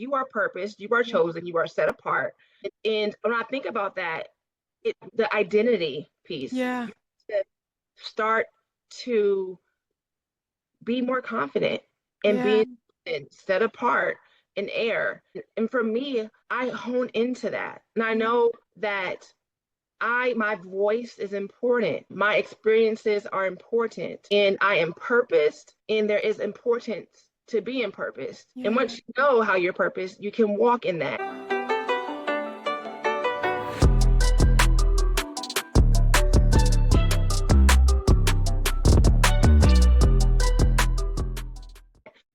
you are purposed, you are chosen, you are set apart. And when I think about that, the identity piece, Yeah. to start to be more confident and Yeah. being set apart and air. And for me, I hone into that. And I Yeah. know that my voice is important. My experiences are important. And I am purposed, and there is importance to being purposed. And Yeah. once you know how you're purposed, you can walk in that.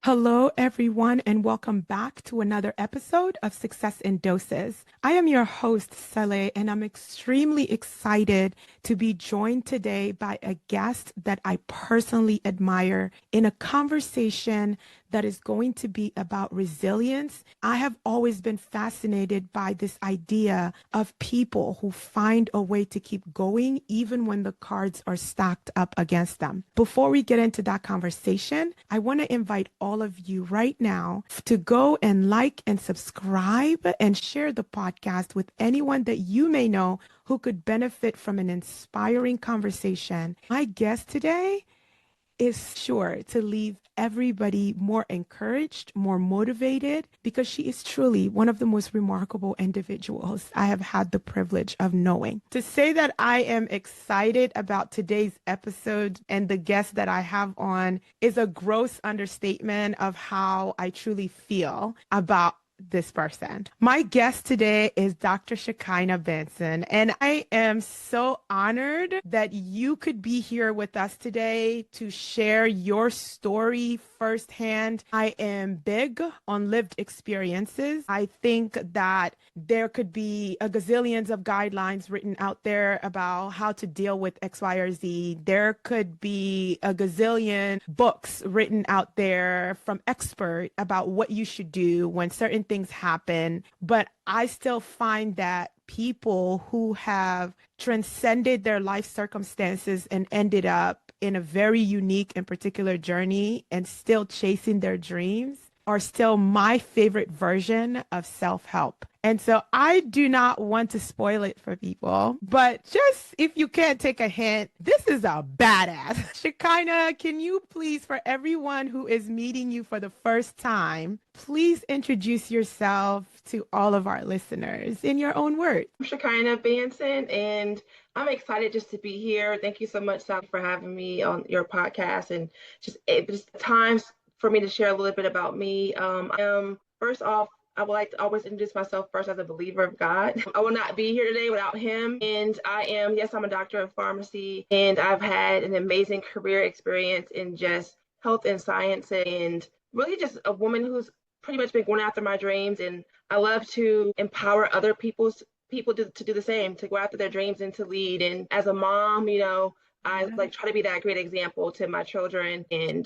Hello, everyone, and welcome back to another episode of Success in Doses. I am your host, Saley, and I'm extremely excited to be joined today by a guest that I personally admire in a conversation that is going to be about resilience. I have always been fascinated by this idea of people who find a way to keep going even when the cards are stacked up against them. Before we get into that conversation, I want to invite all of you right now to go and like and subscribe and share the podcast with anyone that you may know who could benefit from an inspiring conversation. My guest today is sure to leave everybody more encouraged, more motivated, because she is truly one of the most remarkable individuals I have had the privilege of knowing. To say that I am excited about today's episode and the guest that I have on is a gross understatement of how I truly feel about this person. My guest today is Dr. Shekinah Banson, and I am so honored that you could be here with us today to share your story firsthand. I am big on lived experiences. I think that there could be a gazillions of guidelines written out there about how to deal with X, Y, or Z. There could be a gazillion books written out there from expert about what you should do when certain things happen. But I still find that people who have transcended their life circumstances and ended up in a very unique and particular journey and still chasing their dreams are still my favorite version of self-help. And so I do not want to spoil it for people, but just if you can't take a hint, this is a badass. Shekinah, can you please, for everyone who is meeting you for the first time, please introduce yourself to all of our listeners in your own words? I'm Shekinah Banson, and I'm excited just to be here. Thank you so much, Sal, for having me on your podcast, and just times for me to share a little bit about me. First off, I would like to always introduce myself first as a believer of God. I will not be here today without Him. And I'm a doctor of pharmacy, and I've had an amazing career experience in just health and science, and really just a woman who's pretty much been going after my dreams. And I love to empower other people to do the same, to go after their dreams and to lead. And as a mom, I like try to be that great example to my children. And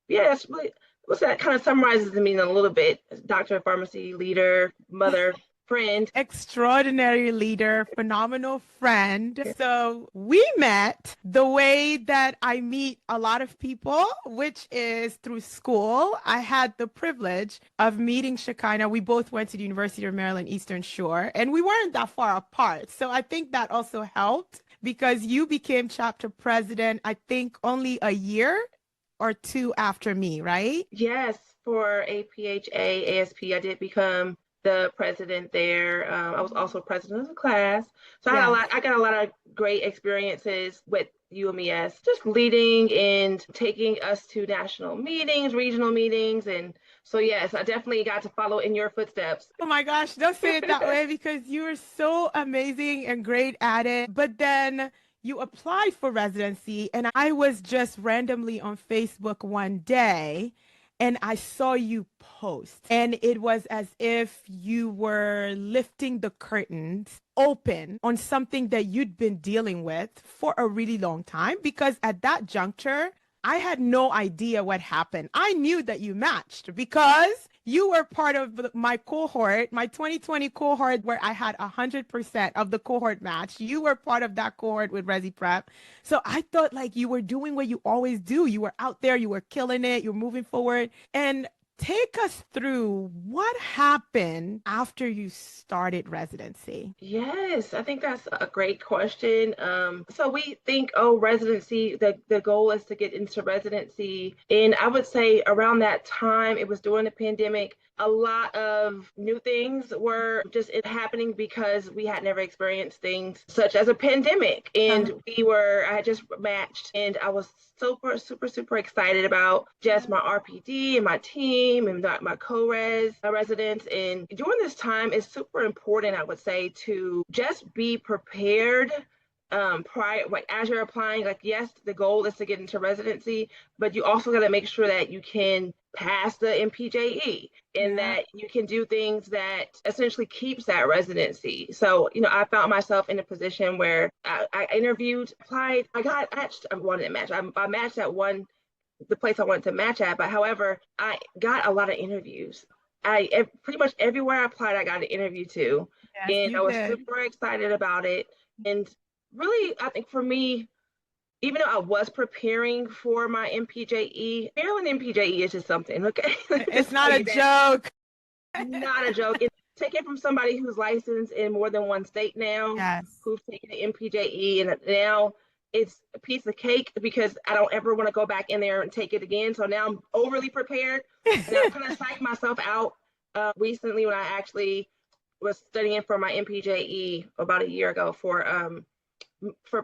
that's really what's that kind of summarizes me in a little bit. Doctor of pharmacy, leader, mother, friend. Extraordinary leader, phenomenal friend. So we met the way that I meet a lot of people, which is through school. I had the privilege of meeting Shekinah. We both went to the University of Maryland Eastern Shore, and we weren't that far apart. So I think that also helped because you became chapter president, I think only a year or two after me, right? Yes, for APHA, ASP, I did become the president there. I was also president of the class. So Yes. I got a lot of great experiences with UMES, just leading and taking us to national meetings, regional meetings. And so, yes, I definitely got to follow in your footsteps. Oh my gosh, don't say it that way because you are so amazing and great at it. But then you applied for residency, and I was just randomly on Facebook one day and I saw you post, and it was as if you were lifting the curtains open on something that you'd been dealing with for a really long time. Because at that juncture, I had no idea what happened. I knew that you matched because you were part of my cohort, my 2020 cohort, where I had 100% of the cohort match. You were part of that cohort with Resi Prep. So I thought like you were doing what you always do. You were out there, you were killing it, you were moving forward. And Take us through what happened after you started residency. Yes, I think that's a great question. So we think, oh, residency, the goal is to get into residency. And I would say around that time, it was during the pandemic, a lot of new things were just happening because we had never experienced things such as a pandemic. Uh, And I had just matched, and I was super, super, super excited about just my RPD and my team and my co-res residents. And during this time, it's super important, I would say, to just be prepared prior, like as you're applying. Like, yes, the goal is to get into residency, but you also got to make sure that you can pass the MPJE and yeah. that you can do things that essentially keeps that residency. So, I found myself in a position where I interviewed, applied, I got matched. I wanted to match. I matched at the place I wanted to match at, but however, I got a lot of interviews. Pretty much everywhere I applied, I got an interview to, Yes, and you I was did. super excited about it. And really, I think for me, even though I was preparing for my MPJE, Maryland MPJE is just something. Okay, let me It's just not tell a you that, joke. not a joke. And take it from somebody who's licensed in more than one state now, Yes. who's taken the MPJE, and now it's a piece of cake because I don't ever want to go back in there and take it again. So now I'm overly prepared, and I kind of psyched myself out recently when I actually was studying for my MPJE about a year ago for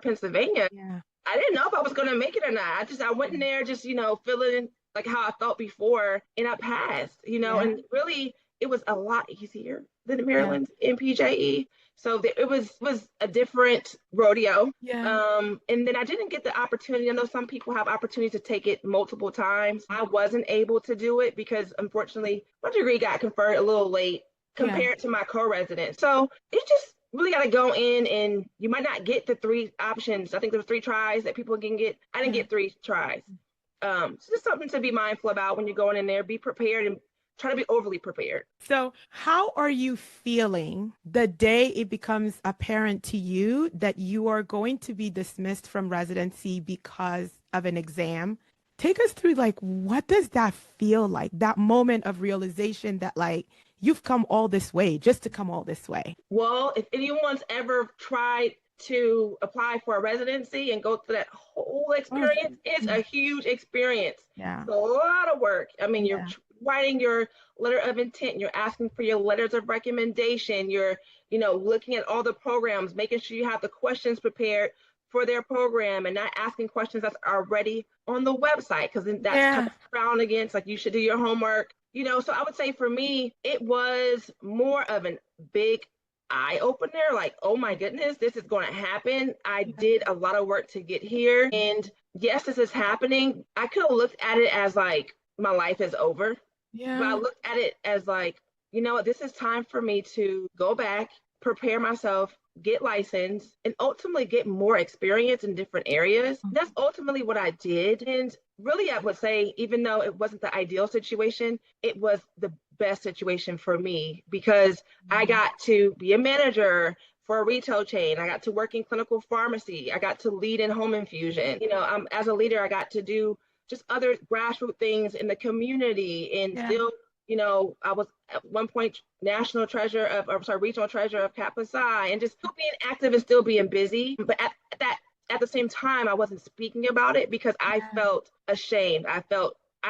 Pennsylvania. Yeah. I didn't know if I was going to make it or not. I went in there just, feeling like how I felt before, and I passed, Yeah. and really it was a lot easier than Yeah. Maryland's MPJE. So it was a different rodeo. Yeah. And then I didn't get the opportunity. I know some people have opportunities to take it multiple times. I wasn't able to do it because unfortunately my degree got conferred a little late Yeah. compared to my co-resident. So it just really got to go in, and you might not get the three options. I think there's three tries that people can get. I didn't Yeah. get three tries. So just something to be mindful about when you're going in there. Be prepared and try to be overly prepared. So, how are you feeling the day it becomes apparent to you that you are going to be dismissed from residency because of an exam? Take us through, like, what does that feel like? That moment of realization that, like, you've come all this way just to come all this way. Well, if anyone's ever tried to apply for a residency and go through that whole Oh, experience, it's yeah. a huge experience. Yeah. It's a lot of work. I mean, you're Yeah. writing your letter of intent, you're asking for your letters of recommendation, you're, looking at all the programs, making sure you have the questions prepared for their program and not asking questions that's already on the website because then that's kind Yeah. of frowned against, like you should do your homework. So I would say for me, it was more of a big eye opener, like, oh my goodness, this is going to happen. I did a lot of work to get here. And yes, this is happening. I could have looked at it as like my life is over, but I Yeah. looked at it as like, what, this is time for me to go back, prepare myself, get licensed, and ultimately get more experience in different areas. That's ultimately what I did. And really, I would say, even though it wasn't the ideal situation, it was the best situation for me because I got to be a manager for a retail chain. I got to work in clinical pharmacy. I got to lead in home infusion. As a leader, I got to do just other grassroots things in the community and Yeah. still, I was at one point national treasure of, or sorry, regional treasure of Kappa Psi, and just still being active and still being busy. But at the same time, I wasn't speaking about it because I Yeah. felt ashamed. I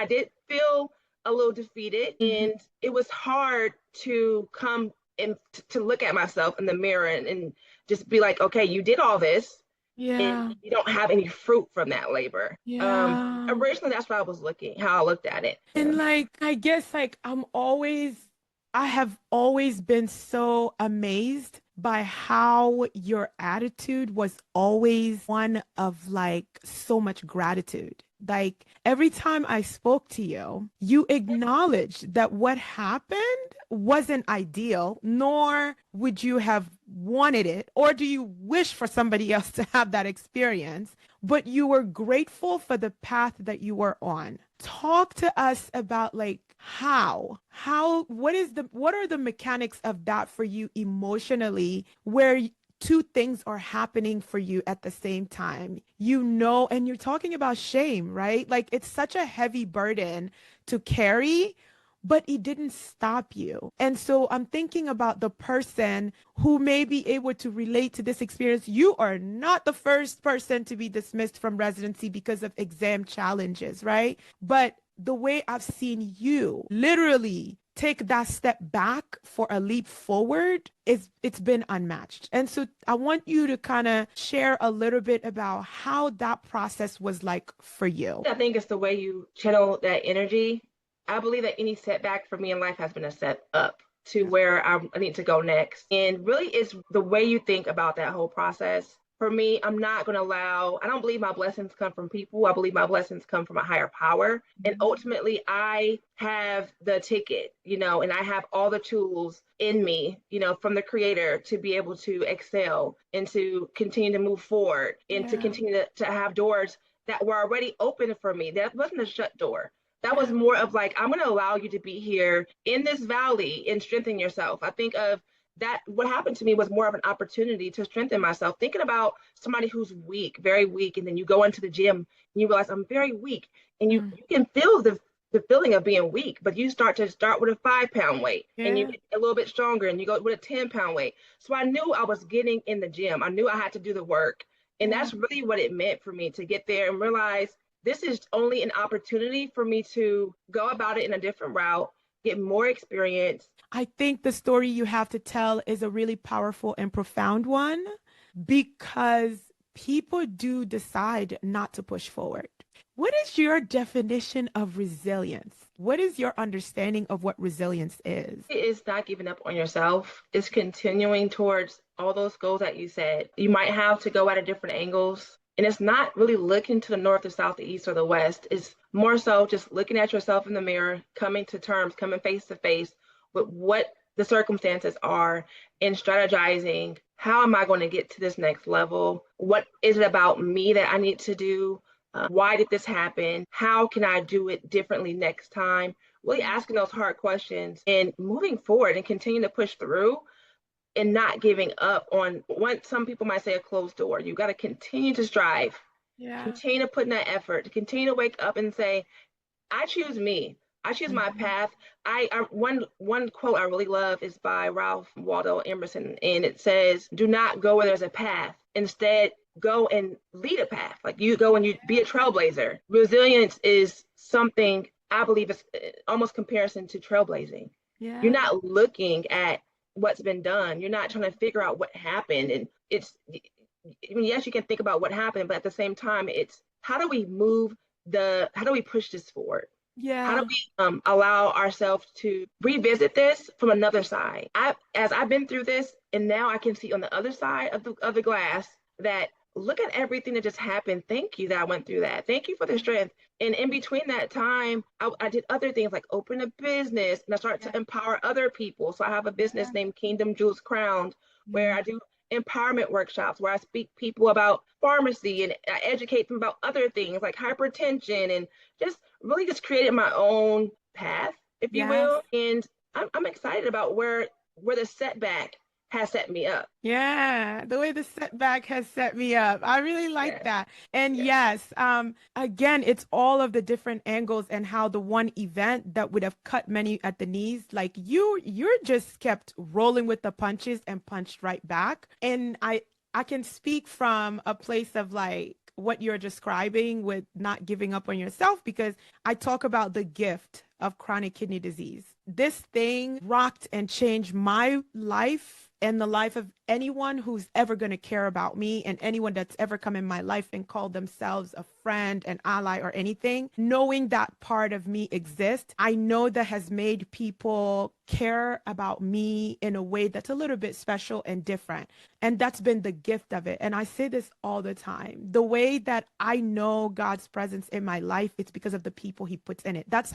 did feel a little defeated, Mhm. and it was hard to come and to look at myself in the mirror and just be like, okay, you did all this, and Yeah. you don't have any fruit from that labor. Yeah. Originally, that's how I looked at it. Yeah. And like, I guess like I have always been so amazed by how your attitude was always one of like so much gratitude. Like every time I spoke to you, you acknowledged that what happened wasn't ideal, nor would you have wanted it, or do you wish for somebody else to have that experience? But you were grateful for the path that you were on. Talk to us about like what are the mechanics of that for you emotionally, where two things are happening for you at the same time, and you're talking about shame, right? Like it's such a heavy burden to carry, but it didn't stop you. And so I'm thinking about the person who may be able to relate to this experience. You are not the first person to be dismissed from residency because of exam challenges, right? But the way I've seen you literally take that step back for a leap forward is it's been unmatched. And so I want you to kind of share a little bit about how that process was like for you. I think it's the way you channel that energy. I believe that any setback for me in life has been a set up to where I need to go next. And really, it's the way you think about that whole process. For me, I'm not going to allow, I don't believe my blessings come from people. I believe my blessings come from a higher power. And ultimately, I have the ticket, and I have all the tools in me, from the creator to be able to excel and to continue to move forward and to continue to have doors that were already open for me. That wasn't a shut door. That was more of like, I'm going to allow you to be here in this valley and strengthen yourself. I think of that, what happened to me was more of an opportunity to strengthen myself. Thinking about somebody who's weak, very weak, and then you go into the gym and you realize I'm very weak. And you can feel the feeling of being weak, but you start with a 5 pound weight and you get a little bit stronger and you go with a 10 pound weight. So I knew I was getting in the gym. I knew I had to do the work. And that's really what it meant for me to get there and realize this is only an opportunity for me to go about it in a different route, get more experience. I think the story you have to tell is a really powerful and profound one because people do decide not to push forward. What is your definition of resilience? What is your understanding of what resilience is? It is not giving up on yourself. It's continuing towards all those goals that you said. You might have to go at a different angles. And it's not really looking to the north, the south, the east, or the west. It's more so just looking at yourself in the mirror, coming to terms, coming face to face with what the circumstances are and strategizing. How am I going to get to this next level? What is it about me that I need to do? Why did this happen? How can I do it differently next time? Really asking those hard questions and moving forward and continue to push through and not giving up on what some people might say a closed door. You got to continue to strive, continue to put in that effort, to continue to wake up and say, I choose me. I choose my path. One quote I really love is by Ralph Waldo Emerson, and it says, "Do not go where there's a path. Instead, go and lead a path. Like you go and you be a trailblazer." Resilience is something I believe is almost comparison to trailblazing. You're not looking at what's been done. You're not trying to figure out what happened, and I mean, yes, you can think about what happened, but at the same time, it's how do we push this forward? How do we allow ourselves to revisit this from another side? As I've been through this, and now I can see on the other side of the glass that look at everything that just happened. Thank you that I went through that. Thank you for the strength. And in between that time, I did other things like open a business and I started to empower other people. So I have a business named Kingdom Jewels Crowned, where I do empowerment workshops where I speak people about pharmacy and I educate them about other things like hypertension and just really just created my own path, if you will. And I'm excited about where the setback has set me up. Yeah, the way the setback has set me up. I really like that. And again, it's all of the different angles and how the one event that would have cut many at the knees, like you're just kept rolling with the punches and punched right back. And I can speak from a place of like what you're describing with not giving up on yourself, because I talk about the gift of chronic kidney disease. This thing rocked and changed my life and the life of anyone who's ever going to care about me and anyone that's ever come in my life and called themselves a friend, an ally, or anything. Knowing that part of me exists, I know that has made people care about me in a way that's a little bit special and different. And that's been the gift of it. And I say this all the time. The way that I know God's presence in my life, it's because of the people he puts in it. That's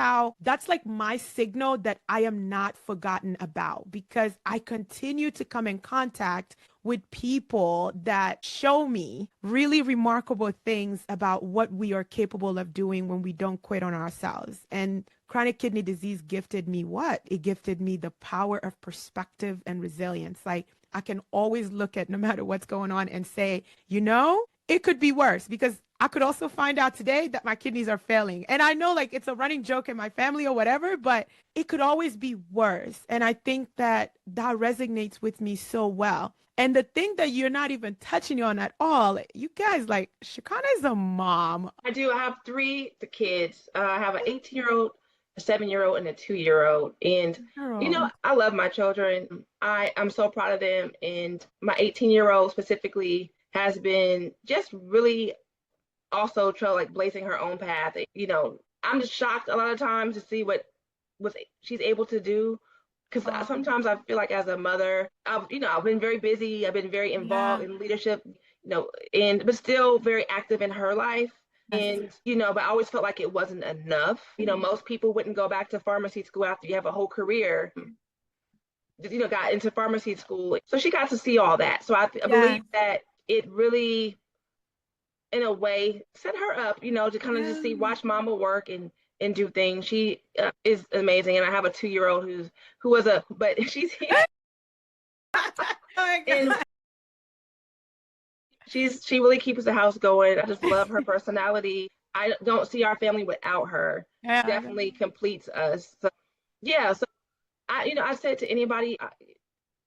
like my signal that I am not forgotten about, because I continue to come in contact with people that show me really remarkable things about what we are capable of doing when we don't quit on ourselves. And chronic kidney disease gifted me what? It gifted me the power of perspective and resilience. Like I can always look at no matter what's going on and say, it could be worse, because I could also find out today that my kidneys are failing. And I know like it's a running joke in my family or whatever, but it could always be worse. And I think that that resonates with me so well. And the thing that you're not even touching on at all, you guys, like Shekinah is a mom. I do. I have three the kids. I have an 18-year-old, a 7-year-old, and a 2-year-old. And Girl. I love my children. I'm so proud of them. And my 18-year-old specifically has been just really also like blazing her own path. I'm just shocked a lot of times to see what she's able to do. Because Oh, sometimes I feel like as a mother, I've been very busy. I've been very involved yeah. in leadership, and but still very active in her life. Yes. And but I always felt like it wasn't enough. Most people wouldn't go back to pharmacy school after you have a whole career. Got into pharmacy school, so she got to see all that. So I believe Yes. that it really, in a way, set her up, to kind of just see, Yeah. watch mama work and do things. She is amazing, and I have a 2-year-old who was but she's here, Oh my and God. she really keeps the house going. I just love her personality. I don't see our family without her. She Yeah. definitely completes us. So yeah, so I said to anybody,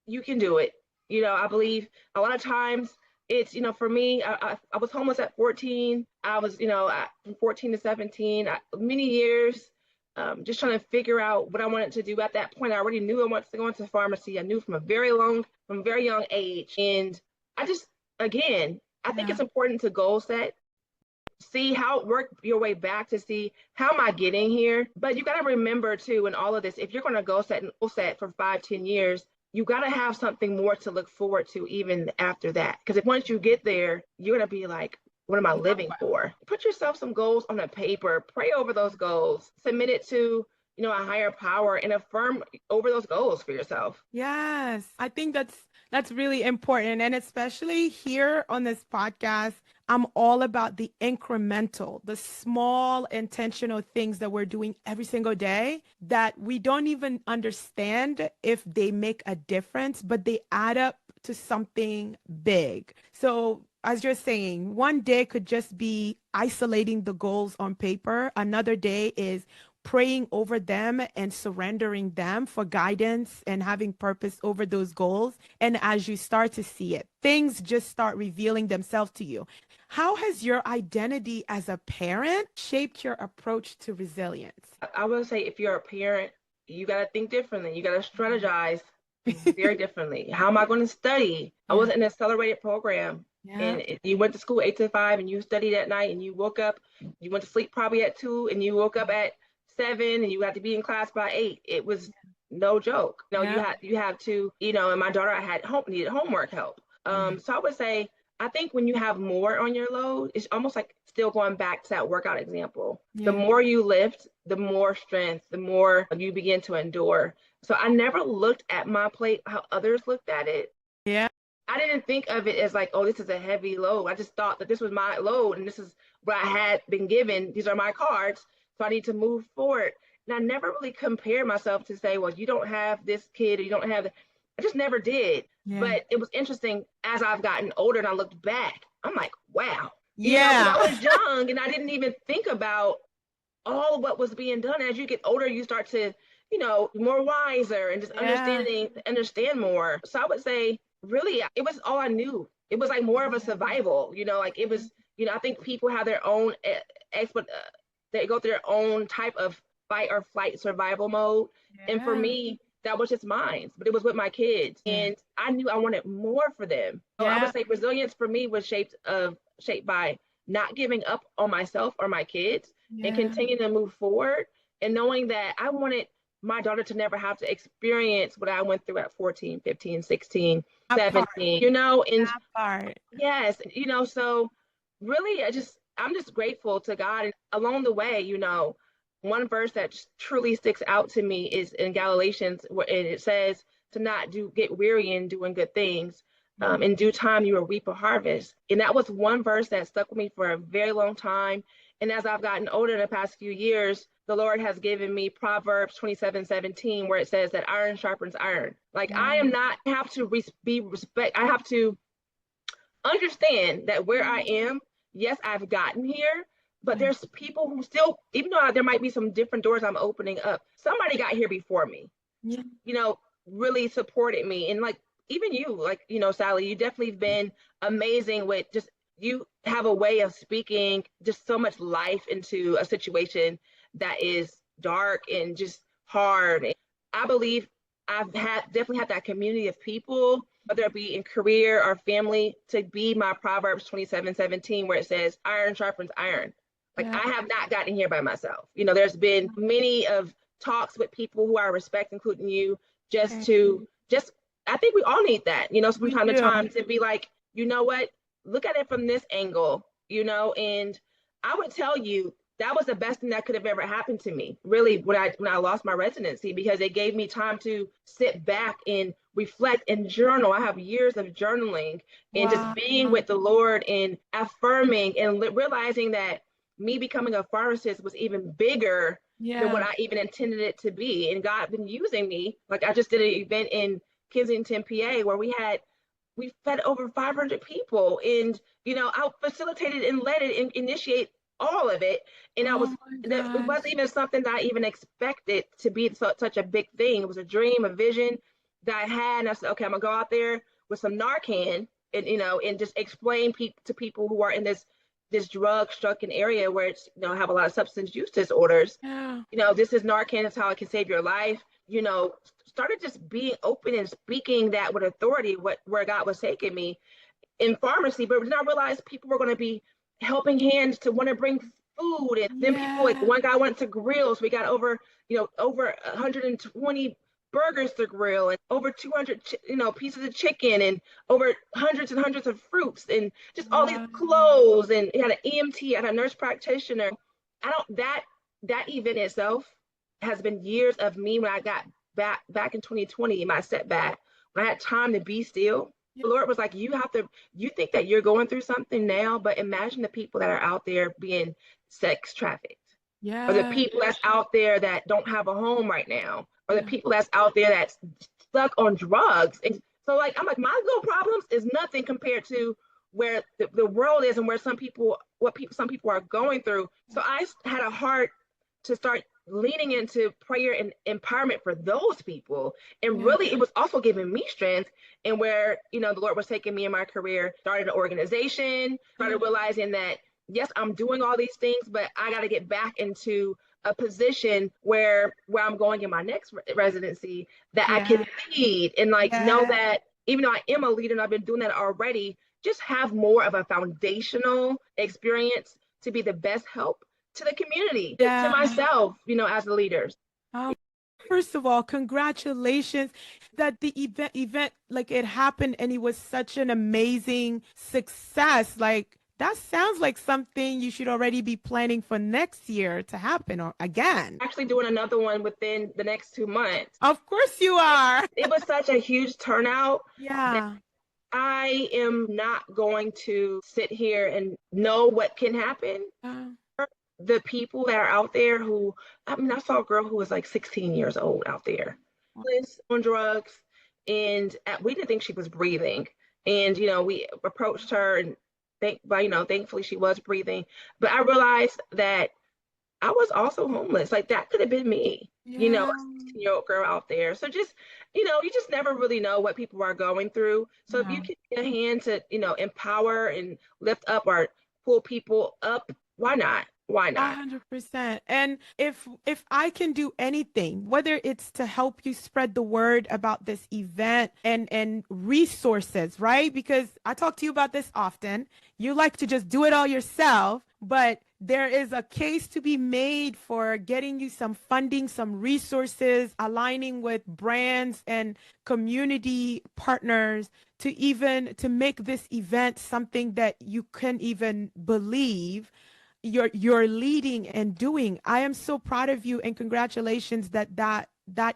you can do it. I believe a lot of times it's, for me, I was homeless at 14. I was, from 14 to 17, many years, just trying to figure out what I wanted to do. At that point, I already knew I wanted to go into pharmacy. I knew from a very young age. And I just, again, I think Yeah. it's important to goal set, see how, work your way back to see how am I getting here. But you got to remember too, in all of this, if you're going to goal set for 5, 10 years, you got to have something more to look forward to even after that. Because if once you get there, you're going to be like, what am I living for? Put yourself some goals on a paper, pray over those goals, submit it to, a higher power, and affirm over those goals for yourself. Yes, I think that's really important. And especially here on this podcast, I'm all about the incremental, the small intentional things that we're doing every single day that we don't even understand if they make a difference, but they add up to something big. So as you're saying, one day could just be isolating the goals on paper. Another day is praying over them and surrendering them for guidance and having purpose over those goals. And as you start to see it, things just start revealing themselves to you. How has your identity as a parent shaped your approach to resilience? I would say if you're a parent, you got to think differently. You got to strategize very differently. How am I going to study? I Yeah, was in an accelerated program, yeah, and you went to school 8 to 5, and you studied at night, and you woke up. You went to sleep probably at 2, and you woke up at 7, and you had to be in class by 8. It was no joke. yeah, You have to, and my daughter had needed homework help. yeah, So I would say, I think when you have more on your load, it's almost like still going back to that workout example. The yeah, more you lift, the more strength, the more you begin to endure. So I never looked at my plate how others looked at it. yeah, I didn't think of it as like, oh, this is a heavy load. I just thought that this was my load and this is what I had been given. These are my cards. So I need to move forward. And I never really compared myself to say, well, you don't have this kid or you don't have that. I just never did. yeah, But it was interesting as I've gotten older and I looked back, I'm like, wow, because yeah, I was young and I didn't even think about all of what was being done. As you get older, you start to, more wiser and just yeah, understand more. So I would say, really, it was all I knew. It was like more of a survival, like it was, I think people have their own expert, they go through their own type of fight or flight survival mode. And for yeah, me, that was just mine, but it was with my kids. yeah, And I knew I wanted more for them. So I would yeah, say resilience for me was shaped by not giving up on myself or my kids and yeah. continuing to move forward and knowing that I wanted my daughter to never have to experience what I went through at 14, 15, 16, That part, 17, and that part. yes, so really I'm just grateful to God. And along the way, one verse that truly sticks out to me is in Galatians, where it says to not get weary in doing good things. Mm. In due time, you will reap a harvest. And that was one verse that stuck with me for a very long time. And as I've gotten older in the past few years, the Lord has given me Proverbs 27:17, where it says that iron sharpens iron. Like I Yeah, am not have to be respect. I have to understand that where I am yes, I've gotten here, but Yeah. there's people who still, even though there might be some different doors I'm opening up, somebody got here before me, Yeah. you know, really supported me. And like, even you, like, Saley, you definitely have been amazing with just, you have a way of speaking just so much life into a situation that is dark and just hard. I believe I've had definitely had that community of people, whether it be in career or family, to be my Proverbs 27:17, where it says, iron sharpens iron. Like, Yeah. I have not gotten here by myself. There's been many of talks with people who I respect, including you, just Okay. to just, I think we all need that, from We time to do. time, to be like, you know what, look at it from this angle, and I would tell you that was the best thing that could have ever happened to me, really, when I lost my residency, because it gave me time to sit back and reflect and journal. I have years of journaling and just Wow. being with the Lord and affirming and realizing that me becoming a pharmacist was even bigger than what Yeah. I even intended it to be. And God been using me. Like, I just did an event in Kensington, PA, where we fed over 500 people, and I facilitated and led it and initiate all of it. And Oh my it wasn't gosh. even something that I even expected to be such a big thing. It was a dream, a vision that I had, and I said, okay, I'm gonna go out there with some Narcan, and and just explain to people who are in this drug struck area where it's have a lot of substance use disorders. Yeah. This is Narcan. It's how it can save your life. Started just being open and speaking that with authority, where God was taking me in pharmacy. But then I realized people were going to be helping hands to want to bring food, and then people, like, Yeah. one guy went to grill, so we got over 120 burgers to grill, and over 200 pieces of chicken, and over hundreds and hundreds of fruits, and just all these Wow. clothes, and he had an EMT, had a nurse practitioner. I don't that event itself has been years of me. When I got back in 2020, my setback, when I had time to be still, Yeah. the Lord was like, you think that you're going through something now, but imagine the people that are out there being sex trafficked, or the Yeah. people that's out there that don't have a home right now, or the Yeah. people that's out there that's stuck on drugs. And so, like, I'm like, my little problems is nothing compared to where the world is, and where some people are going through. So I had a heart to start leaning into prayer and empowerment for those people. And Yeah. really, it was also giving me strength. And where, the Lord was taking me in my career, started an organization, started Yeah. realizing that, yes, I'm doing all these things, but I got to get back into a position where I'm going in my next residency, that I can Yeah. lead, and, like, know Yeah. that even though I am a leader and I've been doing that already, just have more of a foundational experience to be the best help to the community, to Yeah. myself, as a leader. Um, First of all, congratulations that the event like it happened and it was such an amazing success. Like that sounds like something you should already be planning for next year to happen or again. Actually doing another one within the next 2 months. Of course you are. It was such a huge turnout that Yeah. I am not going to sit here and know what can happen. Uh, The people that are out there who, I mean, I saw a girl who was like 16 years old out there on drugs, and we didn't think she was breathing. And, we approached her, and thankfully she was breathing. But I realized that I was also homeless. Like, that could have been me, a yeah. 16-year-old girl out there. So just, you just never really know what people are going through. So if you Yeah. can get a hand to, empower and lift up or pull people up, why not? Why not? 100%. And if I can do anything, whether it's to help you spread the word about this event and resources, right? Because I talk to you about this often. You like to just do it all yourself, but there is a case to be made for getting you some funding, some resources, aligning with brands and community partners to make this event something that you can even believe you're leading and doing. I am so proud of you and congratulations that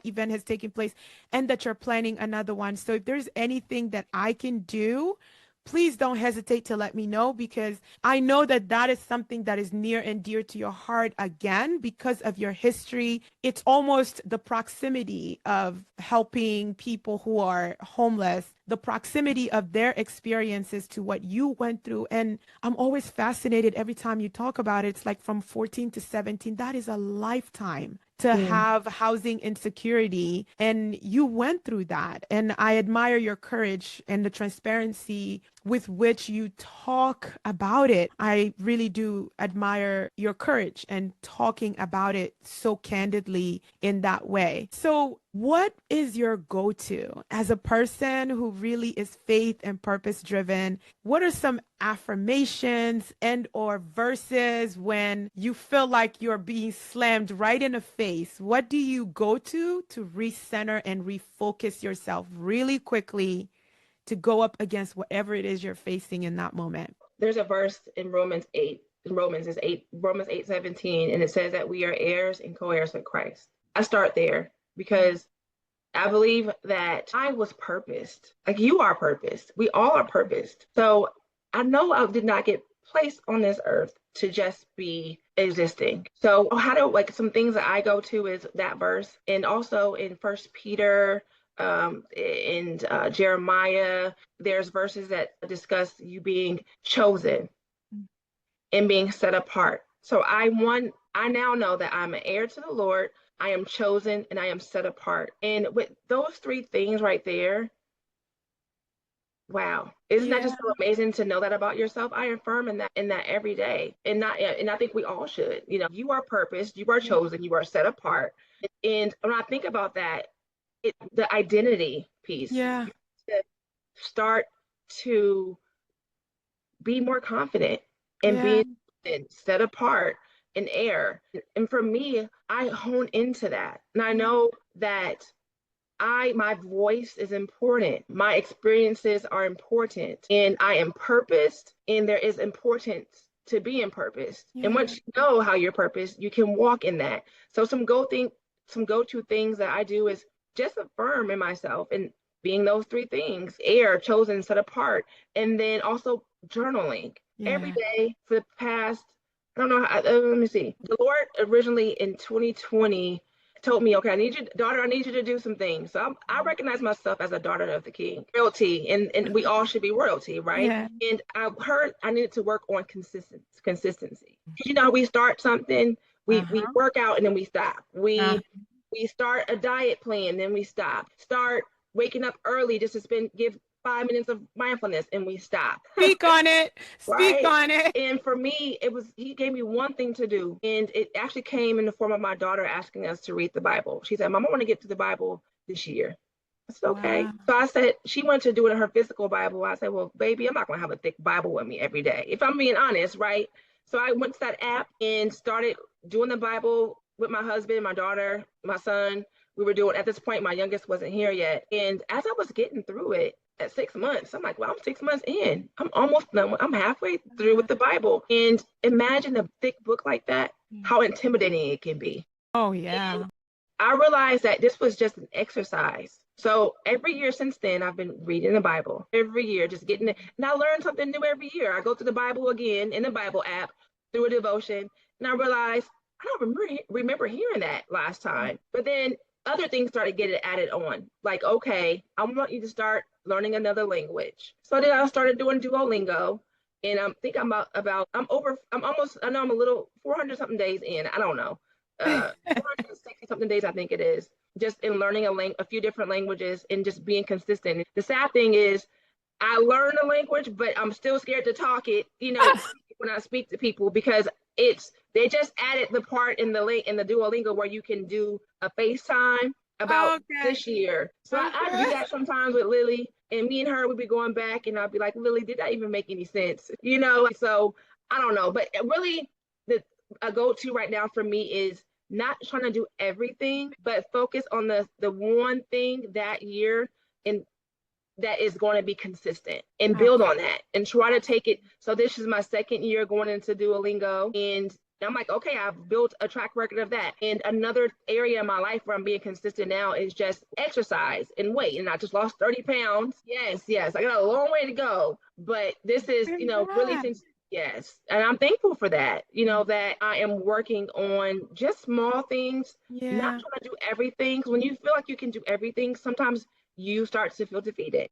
event has taken place and that you're planning another one. So if there's anything that I can do, please don't hesitate to let me know, because I know that that is something that is near and dear to your heart, again, because of your history. It's almost the proximity of helping people who are homeless, the proximity of their experiences to what you went through. And I'm always fascinated every time you talk about it. It's like from 14 to 17, that is a lifetime to Mm. have housing insecurity. And you went through that. And I admire your courage and the transparency with which you talk about it. I really do admire your courage and talking about it so candidly in that way. So, what is your go-to as a person who really is faith and purpose driven? What are some affirmations and or verses when you feel like you're being slammed right in the face? What do you go to recenter and refocus yourself really quickly to go up against whatever it is you're facing in that moment? There's a verse in Romans 8, Romans 8:17, and it says that we are heirs and co-heirs with Christ. I start there because I believe that I was purposed. Like you are purposed. We all are purposed. So I know I did not get placed on this earth to just be existing. So how do like some things that I go to is that verse, and also in First Peter, and Jeremiah, there's verses that discuss you being chosen and being set apart. So I now know that I'm an heir to the Lord. I am chosen and I am set apart. And with those three things right there, wow. Isn't that Yeah, just so amazing to know that about yourself? I affirm in that every day. And I think we all should. You are purposed, you are yeah, chosen, you are set apart. And when I think about that, the identity piece, yeah, you have to start to be more confident and yeah, being set apart and air. And for me, I hone into that. And I yeah, know that my voice is important. My experiences are important. And I am purposed, and there is importance to being purposed. And yeah, once you know how you're purposed, you can walk in that. So some go-to things that I do is just affirm in myself and being those three things: air, chosen, set apart, and then also journaling every yeah. day for the past, I don't know how, let me see. The Lord originally in 2020 told me, okay, daughter, I need you to do some things. So I recognize myself as a daughter of the king, royalty, and we all should be royalty, right? Yeah. And I heard I needed to work on consistency. We start something, we Uh-huh. work out, and then we stop. Uh, We start a diet plan, then we stop. Start waking up early just to give 5 minutes of mindfulness, and we stop. speak on it. Speak Right. on it. And for me, he gave me one thing to do. And it actually came in the form of my daughter asking us to read the Bible. She said, Mom, I want to get to the Bible this year. I said, okay. Wow. So I said, she wanted to do it in her physical Bible. I said, well, baby, I'm not going to have a thick Bible with me every day, if I'm being honest, right? So I went to that app and started doing the Bible with my husband, my daughter, my son. We were doing, at this point, my youngest wasn't here yet. And as I was getting through it, at 6 months, I'm like, well, I'm 6 months in. I'm almost done. I'm halfway through with the Bible. And imagine a thick book like that, how intimidating it can be. Oh, yeah. I realized that this was just an exercise. So every year since then, I've been reading the Bible every year, just getting it. And I learn something new every year. I go to the Bible again in the Bible app through a devotion, and I realize I don't remember hearing that last time. But then other things started getting added on. Like, okay, I want you to start learning another language. So then I started doing Duolingo, and I think I'm almost, I know I'm a little 400 something days in. I don't know. 460 something days, I think it is, just in learning a few different languages and just being consistent. The sad thing is, I learn a language, but I'm still scared to talk it, when I speak to people, because they just added the part in the Duolingo where you can do a FaceTime about Okay. this year. So I do Okay. that sometimes with Lily, and me and her would be going back, and I'll be like, Lily, did that even make any sense? So I don't know, but really, the a go-to right now for me is not trying to do everything, but focus on the one thing that year, and that is going to be consistent, and build Okay. on that and try to take it. So this is my second year going into Duolingo, and And I'm like, okay, I've built a track record of that. And another area in my life where I'm being consistent now is just exercise and weight. And I just lost 30 pounds. Yes, yes. I got a long way to go. But this is, really Congrats. since, yes. And I'm thankful for that, that I am working on just small things, not Yeah, trying to do everything. 'Cause when you feel like you can do everything, sometimes you start to feel defeated.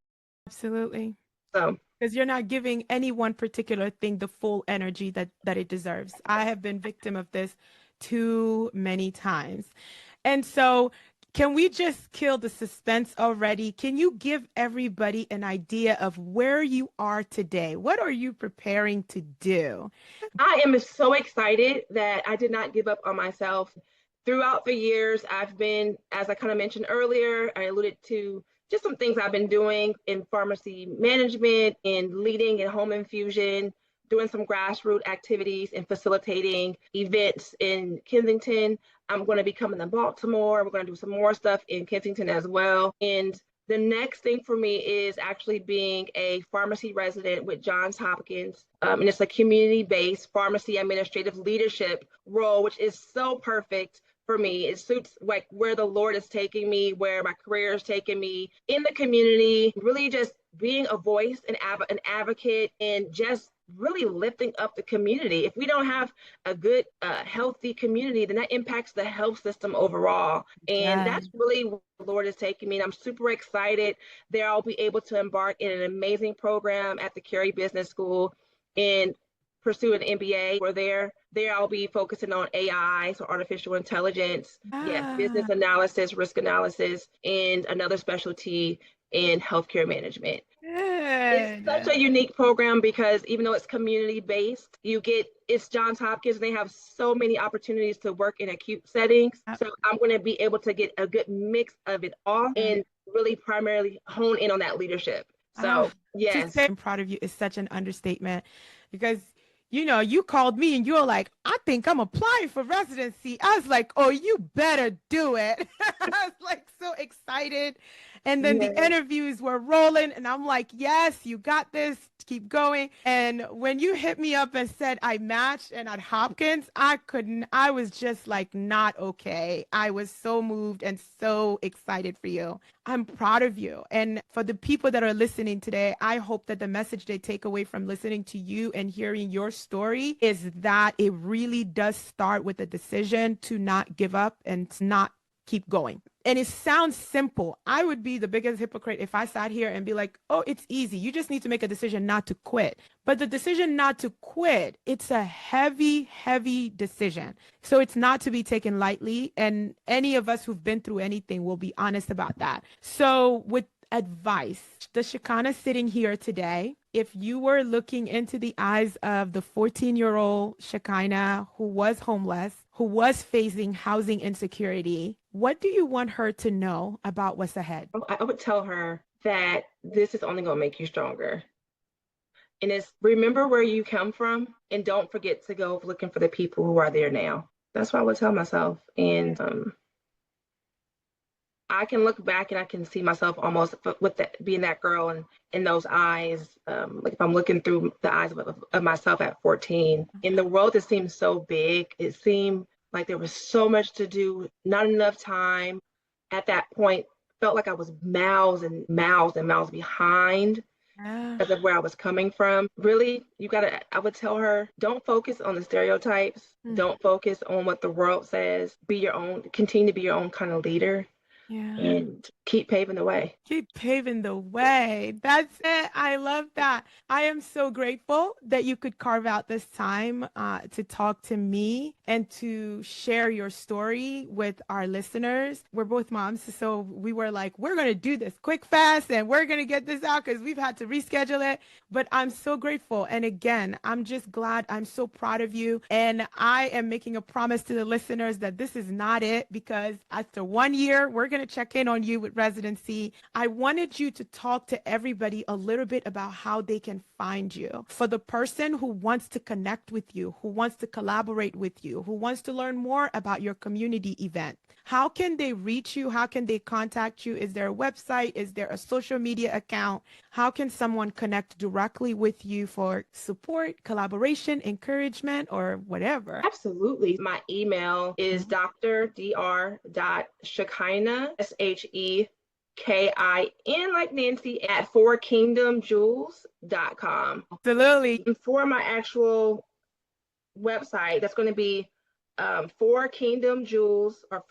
absolutely. So, Because you're not giving any one particular thing the full energy that it deserves. I have been victim of this too many times. And so, can we just kill the suspense already? Can you give everybody an idea of where you are today? What are you preparing to do? I am so excited that I did not give up on myself. Throughout the years, I've been, as I kind of mentioned earlier, I alluded to just some things I've been doing in pharmacy management and leading in home infusion, doing some grassroots activities and facilitating events in Kensington. I'm going to be coming to Baltimore. We're going to do some more stuff in Kensington as well. And the next thing for me is actually being a pharmacy resident with Johns Hopkins. And it's a community based pharmacy administrative leadership role, which is so perfect for me. It suits like where the Lord is taking me, where my career is taking me in the community, really just being a voice, an advocate, and just really lifting up the community. If we don't have a good, healthy community, then that impacts the health system overall. And Yes. that's really where the Lord is taking me. And I'm super excited. There I'll be able to embark in an amazing program at the Carey Business School and pursue an MBA. Where there I'll be focusing on AI, so artificial intelligence, yes, Ah, business analysis, risk analysis, and another specialty in healthcare management. It's such good. a unique program because even though it's community based, it's Johns Hopkins and they have so many opportunities to work in acute settings. Uh, So I'm going to be able to get a good mix of it all yeah. and really primarily hone in on that leadership. Ah, So, to yes. say I'm proud of you is such an understatement because you called me and you were like, I think I'm applying for residency. I was like, oh, you better do it. I was like so excited. And then the Yes. interviews were rolling, and I'm like, yes, you got this. Keep going. And when you hit me up and said I matched and at Hopkins, I couldn't, I was just like not okay. I was so moved and so excited for you. I'm proud of you. And for the people that are listening today, I hope that the message they take away from listening to you and hearing your story is that it really does start with a decision to not give up and to not keep going. And it sounds simple. I would be the biggest hypocrite if I sat here and be like, oh, it's easy. You just need to make a decision not to quit. But the decision not to quit, it's a heavy, heavy decision. So it's not to be taken lightly. And any of us who've been through anything will be honest about that. So, with advice, the Shekinah sitting here today, if you were looking into the eyes of the 14-year-old Shekinah who was homeless, who was facing housing insecurity, what do you want her to know about what's ahead? I would tell her that this is only going to make you stronger. And it's remember where you come from and don't forget to go looking for the people who are there now. That's what I would tell myself. And I can look back and I can see myself almost with that, being that girl and in those eyes. Like if I'm looking through the eyes of myself at 14, in the world that seemed so big, it seemed like there was so much to do, not enough time. At that point, felt like I was miles and miles and miles behind Yeah. because of where I was coming from. Really, I would tell her, don't focus on the stereotypes. Mm. Don't focus on what the world says. Be your own, continue to be your own kind of leader Yeah. and keep paving the way. Keep paving the way. That's it. I love that. I am so grateful that you could carve out this time to talk to me and to share your story with our listeners. We're both moms, so we were like, we're going to do this quick, fast, and we're going to get this out because we've had to reschedule it. But I'm so grateful. And again, I'm just glad. I'm so proud of you. And I am making a promise to the listeners that this is not it because after 1 year, we're going to check in on you with residency. I wanted you to talk to everybody a little bit about how they can find you. For the person who wants to connect with you, who wants to collaborate with you, who wants to learn more about your community event, How can they reach you? How can they contact you? Is there a website? Is there a social media account? How can someone connect directly with you for support, collaboration, encouragement, or whatever? Absolutely. My email is dr.shekinah, SHEKIN like Nancy, at fourkingdomjewels.com. Absolutely. And for my actual website, that's going to be Four Kingdom Jewels or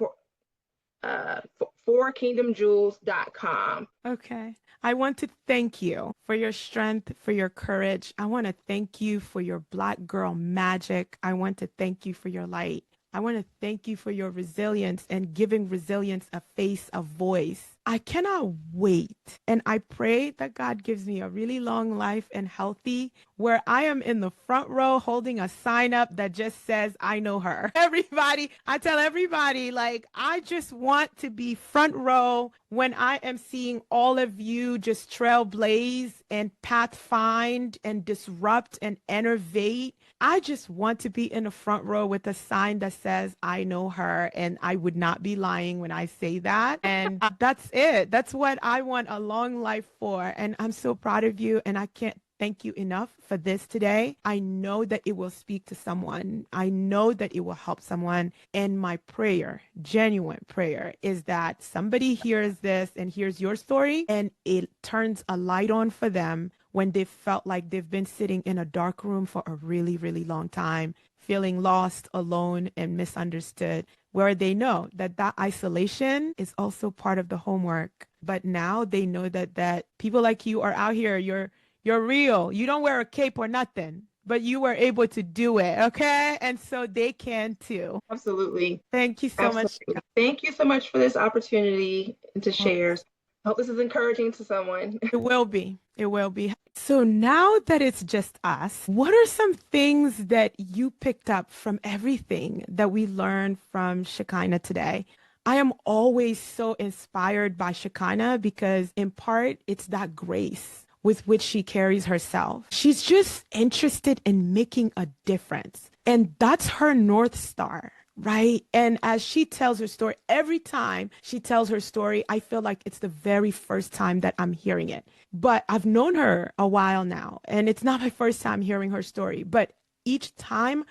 fourkingdomjewels.com. Okay. I want to thank you for your strength, for your courage. I want to thank you for your Black girl magic. I want to thank you for your light. I want to thank you for your resilience and giving resilience a face, a voice. I cannot wait. And I pray that God gives me a really long life and healthy, where I am in the front row holding a sign up that just says, I know her. Everybody, I tell everybody, like, I just want to be front row when I am seeing all of you just trailblaze and path find and disrupt and innovate. I just want to be in the front row with a sign that says, I know her. And I would not be lying when I say that. And that's it. That's what I want a long life for. And I'm so proud of you. And I can't thank you enough for this today. I know that it will speak to someone. I know that it will help someone. And my prayer, genuine prayer, is that somebody hears this and hears your story and it turns a light on for them when they felt like they've been sitting in a dark room for a really, really long time, feeling lost, alone, and misunderstood, where they know that that isolation is also part of the homework. But now they know that people like you are out here. You're real. You don't wear a cape or nothing, but you were able to do it. Okay. And so they can too. Absolutely. Thank you so much. Absolutely. Thank you so much for this opportunity to Oh, share. I hope this is encouraging to someone. it will be. It will be. So now that it's just us, what are some things that you picked up from everything that we learned from Shekinah today? I am always so inspired by Shekinah because, in part, it's that grace with which she carries herself. She's just interested in making a difference. And that's her North Star. Right. And as she tells her story, every time she tells her story, I feel like it's the very first time that I'm hearing it. But I've known her a while now, and it's not my first time hearing her story. But each time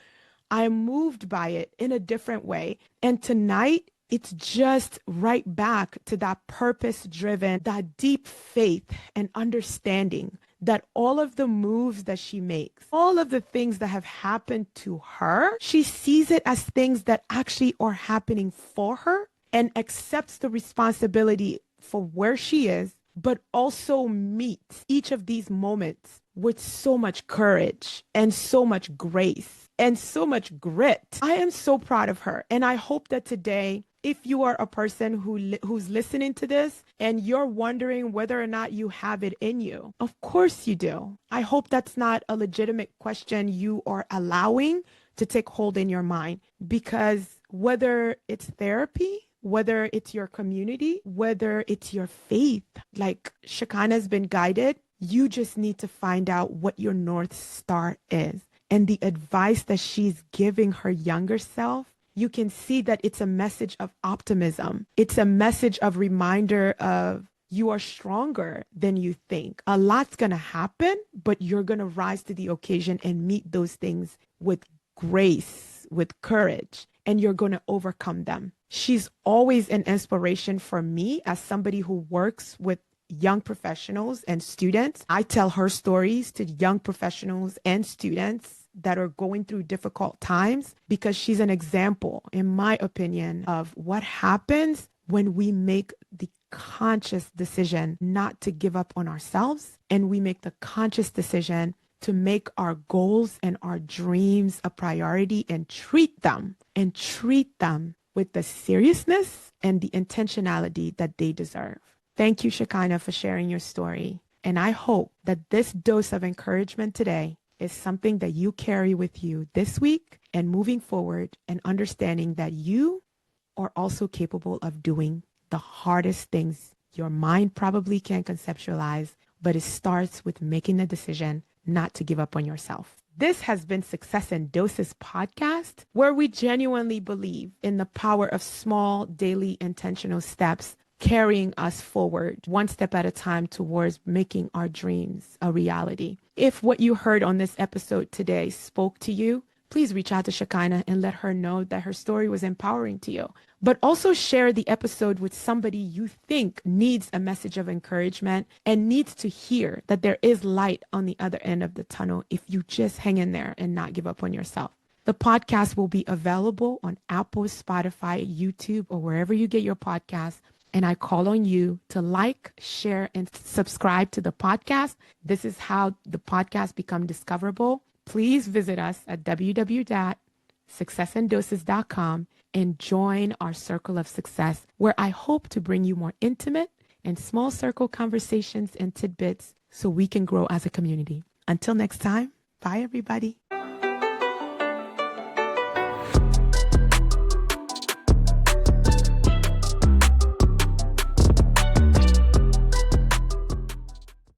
I'm moved by it in a different way. And tonight, it's just right back to that purpose driven, that deep faith and understanding that all of the moves that she makes, all of the things that have happened to her, she sees it as things that actually are happening for her and accepts the responsibility for where she is, but also meets each of these moments with so much courage and so much grace and so much grit. I am so proud of her. And I hope that today, if you are a person who's listening to this and you're wondering whether or not you have it in you, of course you do. I hope that's not a legitimate question you are allowing to take hold in your mind, because whether it's therapy, whether it's your community, whether it's your faith, like Shekinah's been guided, you just need to find out what your North Star is. And the advice that she's giving her younger self, you can see that it's a message of optimism. It's a message of reminder of you are stronger than you think. A lot's going to happen, but you're going to rise to the occasion and meet those things with grace, with courage, and you're going to overcome them. She's always an inspiration for me as somebody who works with young professionals and students. I tell her stories to young professionals and students that are going through difficult times because she's an example, in my opinion, of what happens when we make the conscious decision not to give up on ourselves, and we make the conscious decision to make our goals and our dreams a priority and treat them with the seriousness and the intentionality that they deserve. Thank you, Shekinah, for sharing your story. And I hope that this dose of encouragement today is something that you carry with you this week and moving forward, and understanding that you are also capable of doing the hardest things your mind probably can't conceptualize, but it starts with making a decision not to give up on yourself. This has been Success in Doses podcast, where we genuinely believe in the power of small, daily, intentional steps carrying us forward one step at a time towards making our dreams a reality. If what you heard on this episode today spoke to you, please reach out to Shekinah and let her know that her story was empowering to you. But also share the episode with somebody you think needs a message of encouragement and needs to hear that there is light on the other end of the tunnel if you just hang in there and not give up on yourself. The podcast will be available on Apple, Spotify, YouTube, or wherever you get your podcasts. And I call on you to like, share, and subscribe to the podcast. This is how the podcast become discoverable. Please visit us at www.successindoses.com and join our circle of success, where I hope to bring you more intimate and small circle conversations and tidbits so we can grow as a community. Until next time, bye everybody.